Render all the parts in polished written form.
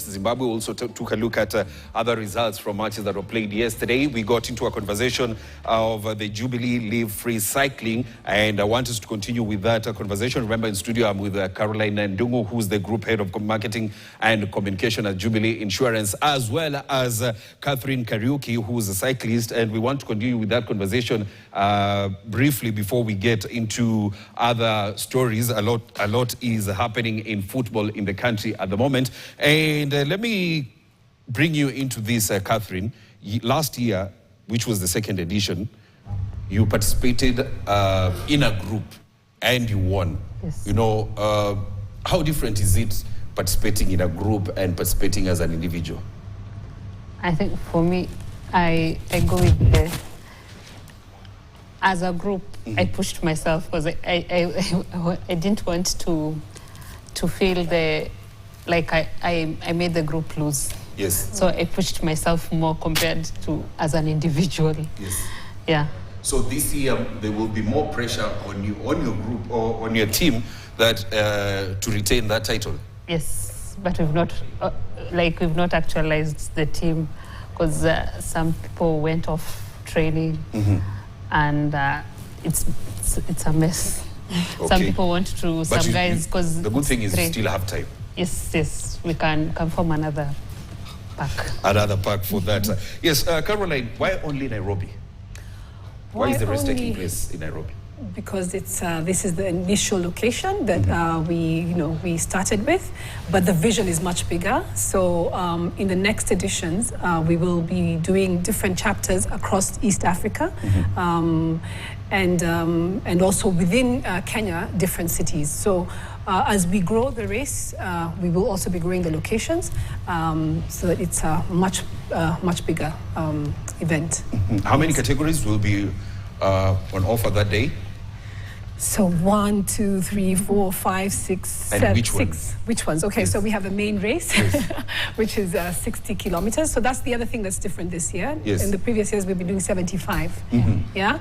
Zimbabwe. We also took a look at other results from matches that were played yesterday. We got into a conversation of the Jubilee Live Free Cycling, and I want us to continue with that conversation. Remember, in studio, I'm with Caroline Ndungu, who's the Group Head of Marketing and Communication at Jubilee Insurance, as well as Catherine Kariuki, who's a cyclist, and we want to continue with that conversation briefly before we get into other stories. A lot is happening in football in the country at the moment. And let me bring you into this, Catherine. Last year, which was the second edition, you participated in a group and you won. Yes. You know, how different is it participating in a group and participating as an individual? I think for me, I go with the, as a group, I pushed myself because I didn't want to feel like I made the group lose. Yes. So I pushed myself more compared to as an individual. Yes. Yeah. So this year there will be more pressure on you, on your group or on your team, that to retain that title. Yes, but we've not actualized the team because some people went off training, and it's a mess. Okay. Some people want to, but some guys, because the good thing is you still have time. Yes, we can form another pack. Another pack for that. Yes, Caroline, why only Nairobi? Why is the rest taking place in Nairobi? Because it's this is the initial location that we started with, but the vision is much bigger. So in the next editions, we will be doing different chapters across East Africa, and also within Kenya, different cities. So as we grow the race, we will also be growing the locations, so that it's a much bigger event. How many categories will be on offer that day? So 1, 2, 3, 4, 5, 6, 7, which 6. Ones? Which ones? Okay, yes. So we have the main race, yes. Which is 60 kilometers. So that's the other thing that's different this year. Yes. In the previous years, we've been doing 75. Yeah.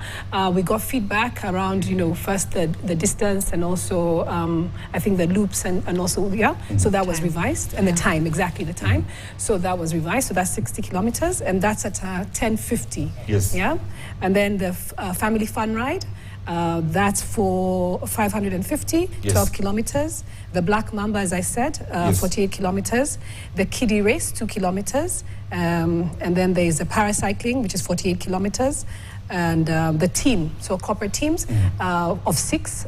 We got feedback around, first the distance and also I think the loops and also So that was revised, and the time, exactly the time. So that was revised. So that's 60 kilometers, and that's at 10:50. Yes. Yeah. And then the family fun ride. That's for 550, yes. 12 kilometers. The Black Mamba, as I said, yes. 48 kilometers. The Kiddie Race, 2 kilometers. And then there's the paracycling, which is 48 kilometers. And the team, so corporate teams of 6,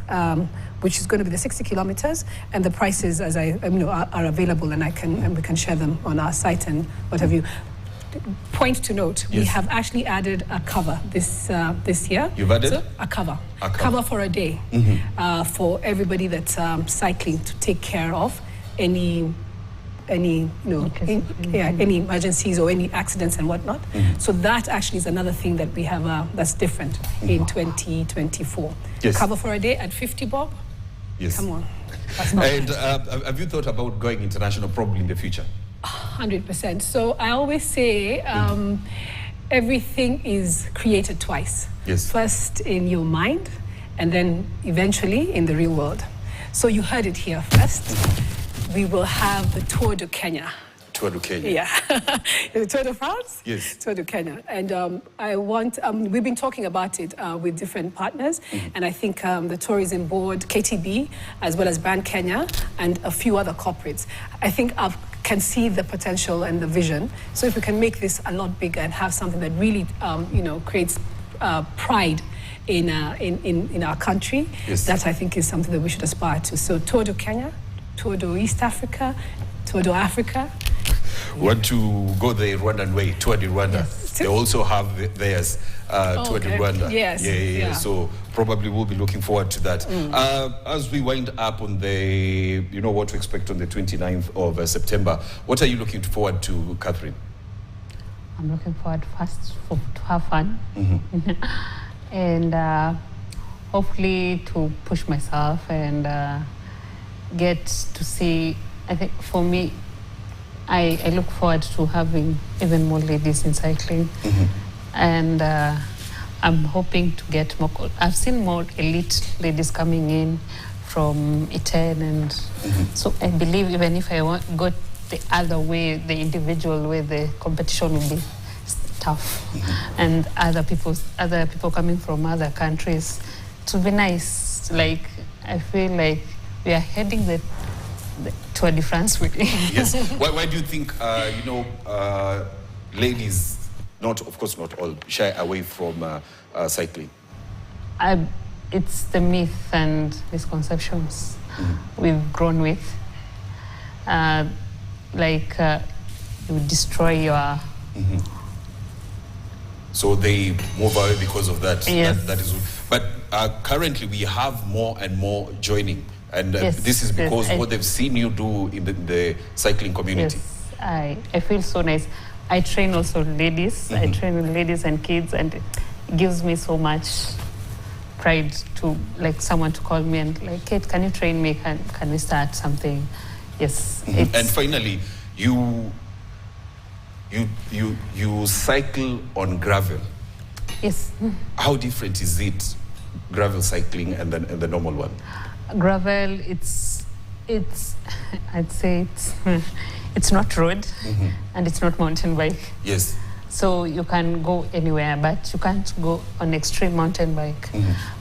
which is going to be the 60 kilometers. And the prices, as are available, and we can share them on our site and what have you. Point to note, yes. We have actually added a cover this year. You've added? So, a cover for a day, for everybody that's cycling, to take care of any any emergencies or any accidents and whatnot. So that actually is another thing that we have that's different in 2024. Yes. Cover for a day at 50 bob. Yes. Come on. And have you thought about going international probably in the future? 100%. So I always say everything is created twice. Yes. First in your mind, and then eventually in the real world. So you heard it here first. We will have the Tour de Kenya. Tour de Kenya. Yeah. The Tour de France? Yes. Tour de Kenya. And I want, we've been talking about it with different partners, and I think the Tourism Board, KTB, as well as Band Kenya, and a few other corporates, I think can see the potential and the vision. So if we can make this a lot bigger and have something that really, creates pride in our country, yes. That I think is something that we should aspire to. So Tour de Kenya, Tour de East Africa, Tour de Africa. Want to go the Rwandan way, Tour de Rwanda. Yes. They also have theirs, Tour de Rwanda. Yes. Yeah. So probably we'll be looking forward to that. As we wind up on the, what to expect on the 29th of September, what are you looking forward to, Catherine? I'm looking forward first to have fun. And hopefully to push myself and get to see, I think for me, I look forward to having even more ladies in cycling. And I'm hoping to get more, I've seen more elite ladies coming in from Iten, and so I believe even if I the other way, the individual way, the competition will be tough. And other people coming from other countries, it will be nice. Like, I feel like we are heading the Tour de France with Yes. Why do you think, ladies, of course not all, shy away from cycling? It's the myth and misconceptions we've grown with. You destroy your... So they move away because of that. Yes. That is. But currently we have more and more joining. And this is because what they've seen you do in the cycling community. Yes, I feel so nice. I train also ladies. I train with ladies and kids, and it gives me so much pride to someone to call me and like, Kate, can you train me? Can we start something? Yes. And finally, you cycle on gravel. Yes. How different is it, gravel cycling and the normal one? Gravel, it's I'd say it's not road and it's not mountain bike. Yes. So you can go anywhere, but you can't go on extreme mountain bike.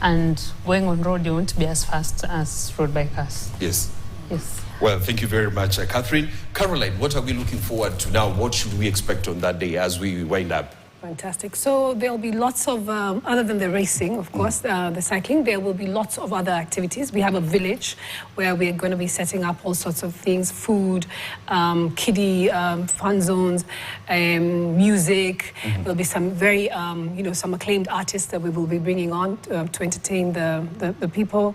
And going on road, you won't be as fast as road bikers. Yes. Yes. Well, thank you very much, Catherine. Caroline, what are we looking forward to now? What should we expect on that day as we wind up? Fantastic. So there'll be lots of, other than the racing, of course, the cycling, there will be lots of other activities. We have a village where we're going to be setting up all sorts of things, food, kiddie, fun zones, music. There'll be some very, some acclaimed artists that we will be bringing on to entertain the people.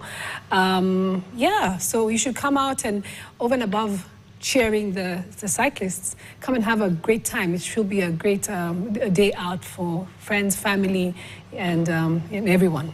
So you should come out and over and above cheering the cyclists, come and have a great time. It should be a great day out for friends, family, and everyone.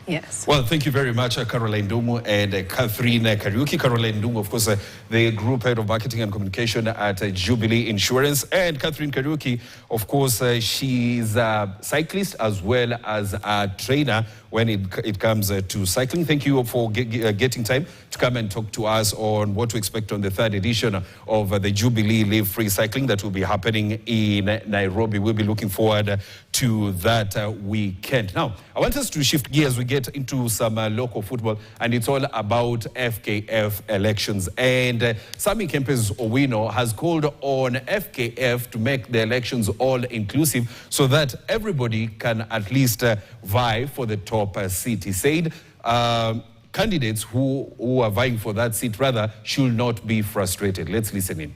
Yes. Well, thank you very much, Caroline Ndungu and Catherine Kariuki. Caroline Ndungu, of course, the Group Head of Marketing and Communication at Jubilee Insurance. And Catherine Kariuki, of course, she's a cyclist as well as a trainer when it comes to cycling. Thank you for getting time to come and talk to us on what to expect on the third edition of the Jubilee Live Free Cycling that will be happening in Nairobi. We'll be looking forward to that weekend. Now, I want us to shift gears. We get into some local football, and it's all about FKF elections. And Sami Kempes Owino has called on FKF to make the elections all inclusive so that everybody can at least vie for the top seat. He said candidates who are vying for that seat rather should not be frustrated. Let's listen in.